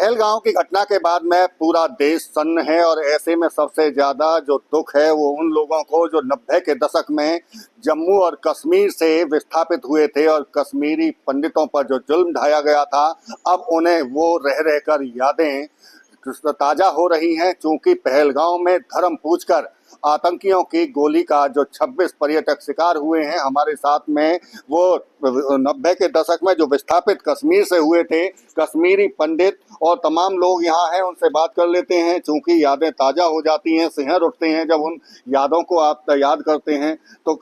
पहलगांव की घटना के बाद में पूरा देश सन्न है और ऐसे में सबसे ज्यादा जो दुख है वो उन लोगों को जो 90 के दशक में जम्मू और कश्मीर से विस्थापित हुए थे और कश्मीरी पंडितों पर जो जुल्म ढाया गया था, अब उन्हें वो रह रहकर यादें ताजा हो रही हैं। चूंकि पहलगांव में धर्म पूछकर आतंकियों की गोली का जो 26 पर्यटक शिकार हुए हैं, हमारे साथ में वो 90 के दशक में जो विस्थापित कश्मीर से हुए थे कश्मीरी पंडित और तमाम लोग यहाँ हैं, उनसे बात कर लेते हैं। चूंकि यादें ताज़ा हो जाती हैं, सिहर उठते हैं जब उन यादों को आप याद करते हैं। तो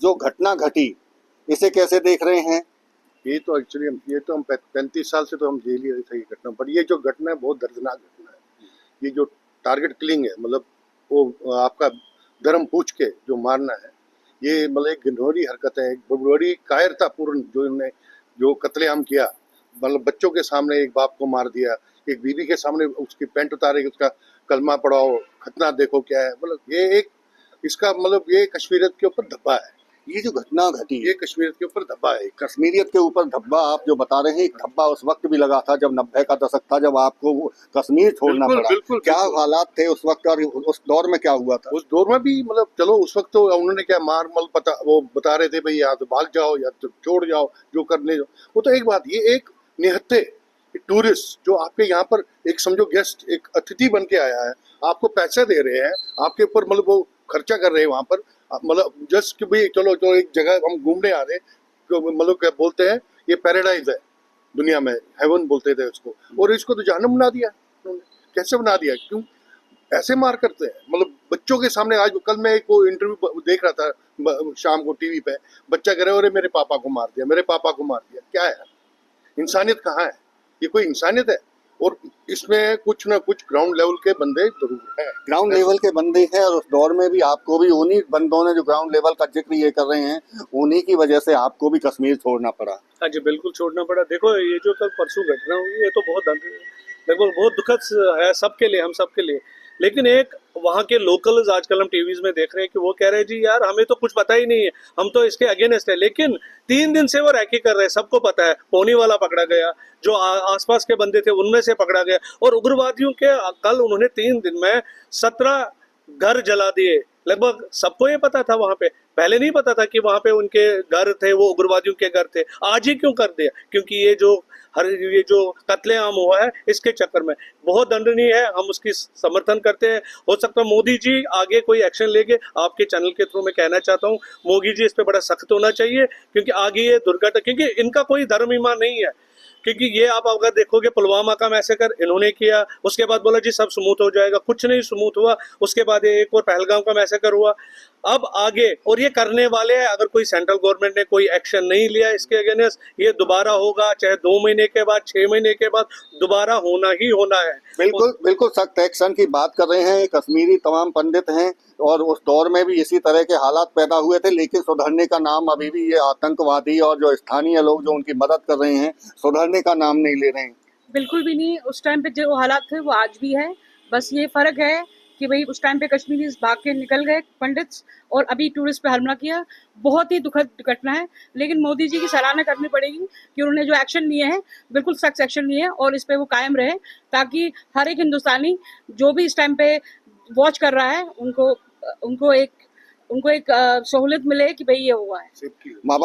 जो घटना घटी इसे कैसे देख रहे हैं? ये तो एक्चुअली ये तो हम 35 साल से तो हम झेल ही रहे थे ये घटना, पर ये जो घटना है बहुत दर्दनाक घटना है। ये जो टारगेट किलिंग है, मतलब वो आपका धर्म पूछ के जो मारना है, ये मतलब एक घिनौनी हरकत है, एक बड़ी कायरतापूर्ण जो इन्होंने जो कत्लेआम किया। मतलब बच्चों के सामने एक बाप को मार दिया, एक बीवी के सामने उसकी पैंट उतारे, उसका कलमा पढ़ाओ, खतना देखो क्या है। मतलब ये एक इसका मतलब ये कश्मीरियत के ऊपर धब्बा है। ये जो घटना घटी ये कश्मीरियत के ऊपर धब्बा है। कश्मीरियत के ऊपर धब्बा आप जो बता रहे हैं, एक धब्बा उस वक्त भी लगा था जब 90 का दशक था, जब आपको कश्मीर छोड़ना पड़ा। बिल्कुल क्या हालात थे उस वक्त और उस दौर में क्या हुआ था? उस दौर में भी मतलब चलो उस वक्त तो उन्होंने क्या मार मल वो बता रहे थे भाई या तो भाग जाओ या तो छोड़ जाओ, जो करने जाओ। वो तो एक बात, ये एक निहत्थे टूरिस्ट जो आपके यहाँ पर एक समझो गेस्ट, एक अतिथि बन के आया है, आपको पैसे दे रहे हैं, आपके ऊपर मतलब वो खर्चा कर रहे हैं वहां पर, मतलब जस्ट कि भाई चलो चलो एक जगह हम घूमने आ रहे हैं, मतलब क्या बोलते हैं ये पैराडाइज है दुनिया में, हेवन बोलते थे उसको, और इसको तो जहन्नम बना दिया उन्होंने। कैसे बना दिया? क्यों ऐसे मार करते हैं? मतलब बच्चों के सामने। आज कल मैं एक वो इंटरव्यू देख रहा था शाम को टीवी पे, बच्चा कह रहे अरे मेरे पापा को मार दिया, मेरे पापा को मार दिया। क्या है? इंसानियत कहाँ है? ये कोई इंसानियत है? और इसमें कुछ ना कुछ ग्राउंड लेवल के बंदे जरूर हैं। ग्राउंड लेवल के बंदे हैं और उस दौर में भी आपको भी उन्हीं बंदों ने जो ग्राउंड लेवल का जिक्र ये कर रहे हैं, उन्हीं की वजह से आपको भी कश्मीर छोड़ना पड़ा। हाँ जी, बिल्कुल छोड़ना पड़ा। देखो ये जो कल परसों घटना हुई, ये तो लगभग बहुत दुखद है सबके लिए, हम सबके लिए। लेकिन एक वहाँ के लोकल्स आजकल हम टीवीज में देख रहे हैं कि वो कह रहे हैं जी यार हमें तो कुछ पता ही नहीं है, हम तो इसके अगेंस्ट है। लेकिन 3 दिन से वो रैकी कर रहे हैं, सबको पता है। पोनी वाला पकड़ा गया, जो आसपास के बंदे थे उनमें से पकड़ा गया, और उग्रवादियों के कल उन्होंने 3 दिन में 17 घर जला दिए। लगभग सबको ये पता था, वहां पे पहले नहीं पता था कि वहां पे उनके घर थे, वो उग्रवादियों के घर थे। आज ही क्यों कर दिया? क्योंकि ये जो कत्लेआम हुआ है इसके चक्कर में बहुत दंडनीय है, हम उसकी समर्थन करते हैं। हो सकता है मोदी जी आगे कोई एक्शन लेंगे, आपके चैनल के थ्रू मैं कहना चाहता हूँ मोदी जी इस पे बड़ा सख्त होना चाहिए, क्योंकि आगे ये दुर्घटना, क्योंकि इनका कोई धर्म ईमान नहीं है। क्योंकि ये आप अगर देखोगे पुलवामा का मैसेकर इन्होंने किया, उसके बाद बोला जी सब स्मूथ हो जाएगा, कुछ नहीं स्मूथ हुआ। उसके बाद एक और पहलगाम का मैसेकर हुआ। अब आगे और ये करने वाले हैं, अगर कोई सेंट्रल गवर्नमेंट ने कोई एक्शन नहीं लिया इसके अगेंस्ट, ये दोबारा होगा, चाहे 2 महीने के बाद, 6 महीने के बाद, दोबारा होना ही होना है। बिल्कुल बिल्कुल सख्त एक्शन की बात कर रहे हैं। कश्मीरी तमाम पंडित हैं और उस दौर में भी इसी तरह के हालात पैदा हुए थे, लेकिन सुधरने का नाम अभी भी ये आतंकवादी और जो स्थानीय लोग जो उनकी मदद कर रहे हैं, सुधरने का नाम नहीं ले रहे हैं। बिल्कुल भी नहीं। उस टाइम पे जो हालात थे वो आज भी है, बस ये फर्क है कि भाई उस टाइम पे कश्मीरी भाग के निकल गए पंडित्स, और अभी टूरिस्ट पे हमला किया। बहुत ही दुखद घटना है, लेकिन मोदी जी की सराहना करनी पड़ेगी कि उन्होंने जो एक्शन लिए हैं बिल्कुल सख्त एक्शन लिए हैं, और इस पे वो कायम रहे, ताकि हर एक हिंदुस्तानी जो भी इस टाइम पे वॉच कर रहा है उनको एक सहूलियत मिले कि भाई ये हुआ है। माँ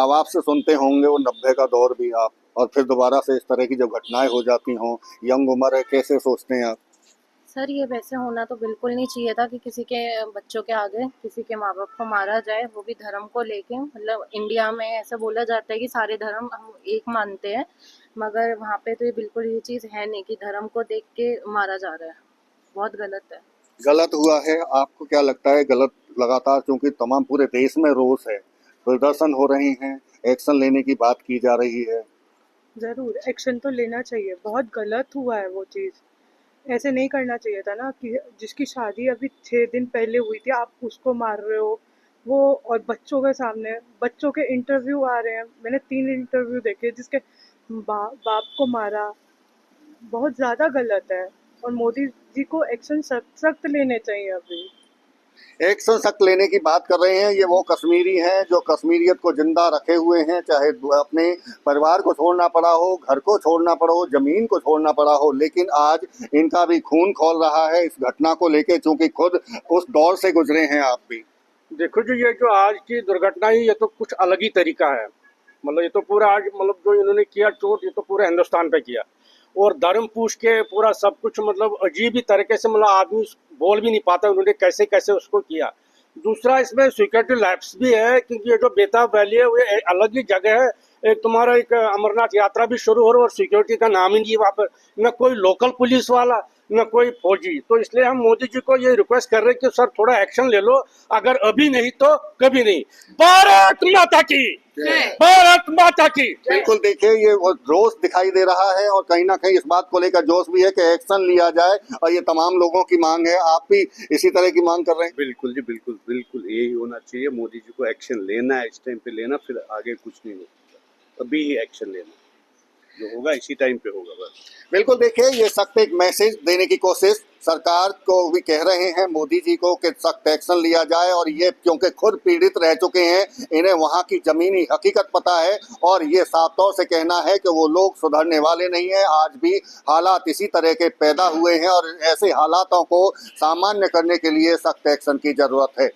बाप से सुनते होंगे वो 90 का दौर भी आप, और फिर दोबारा से इस तरह की जो घटनाएं हो जाती हों, यंग उम्र है, कैसे सोचते हैं आप? सर ये वैसे होना तो बिल्कुल नहीं चाहिए था कि किसी के बच्चों के आगे किसी के माँ बाप को मारा जाए, वो भी धर्म को लेके। मतलब इंडिया में ऐसा बोला जाता है कि सारे धर्म हम एक मानते हैं, मगर वहाँ पे तो ये बिल्कुल ये चीज़ है नहीं कि धर्म को देख के मारा जा रहा है। बहुत गलत है। गलत हुआ है। आपको क्या लगता है गलत? लगातार क्योंकि तमाम पूरे देश में रोष है, प्रदर्शन हो रहे हैं, एक्शन लेने की बात की जा रही है। ज़रूर एक्शन तो लेना चाहिए, बहुत गलत हुआ है वो चीज़। ऐसे नहीं करना चाहिए था ना, कि जिसकी शादी अभी 6 दिन पहले हुई थी आप उसको मार रहे हो वो, और बच्चों के सामने। बच्चों के इंटरव्यू आ रहे हैं, मैंने 3 इंटरव्यू देखे जिसके बाप को मारा। बहुत ज़्यादा गलत है, और मोदी जी को एक्शन सख्त सख्त लेने चाहिए अभी। एक्शन सख्त लेने की बात कर रहे हैं। ये वो कश्मीरी हैं जो कश्मीरियत को जिंदा रखे हुए हैं, चाहे अपने परिवार को छोड़ना पड़ा हो, घर को छोड़ना पड़ा हो, जमीन को छोड़ना पड़ा हो, लेकिन आज इनका भी खून खौल रहा है इस घटना को लेके, चूंकि खुद उस दौर से गुजरे हैं आप भी। देखो जी, ये जो आज की दुर्घटना है ये तो कुछ अलग ही तरीका है। मतलब ये तो पूरा आज मतलब जो इन्होंने किया चोट, ये तो पूरा हिंदुस्तान पे किया और धर्म पूछ के पूरा सब कुछ मतलब अजीब ही तरीके से, मतलब आदमी बोल भी नहीं पाता उन्होंने कैसे कैसे उसको किया। दूसरा इसमें सिक्योरिटी लैप्स भी है क्योंकि ये जो बेताब वैली है वो एक अलग ही जगह है। एक तुम्हारा एक अमरनाथ यात्रा भी शुरू हो रहा है और सिक्योरिटी का नाम ही नहीं है वहाँ पर, न कोई लोकल पुलिस वाला न कोई फौजी। तो इसलिए हम मोदी जी को ये रिक्वेस्ट कर रहे हैं कि सर थोड़ा एक्शन ले लो, अगर अभी नहीं तो कभी नहीं। भारत माता की, भारत माता की। बिल्कुल, देखिए ये वो जोश दिखाई दे रहा है और कहीं ना कहीं इस बात को लेकर जोश भी है कि एक्शन लिया जाए और ये तमाम लोगों की मांग है। आप भी इसी तरह की मांग कर रहे हैं? बिल्कुल जी, बिल्कुल बिल्कुल यही होना चाहिए। मोदी जी को एक्शन लेना है, इस टाइम पे लेना, फिर आगे कुछ नहीं होगा, अभी ही एक्शन लेना, जो होगा इसी टाइम पे होगा बस। बिल्कुल, देखिए ये सख्त एक मैसेज देने की कोशिश सरकार को भी कह रहे हैं मोदी जी को कि सख्त एक्शन लिया जाए। और ये क्योंकि खुद पीड़ित रह चुके हैं, इन्हें वहाँ की जमीनी हकीकत पता है और ये साफ तौर से कहना है कि वो लोग सुधरने वाले नहीं हैं। आज भी हालात इसी तरह के पैदा हुए हैं और ऐसे हालातों को सामान्य करने के लिए सख्त एक्शन की जरूरत है।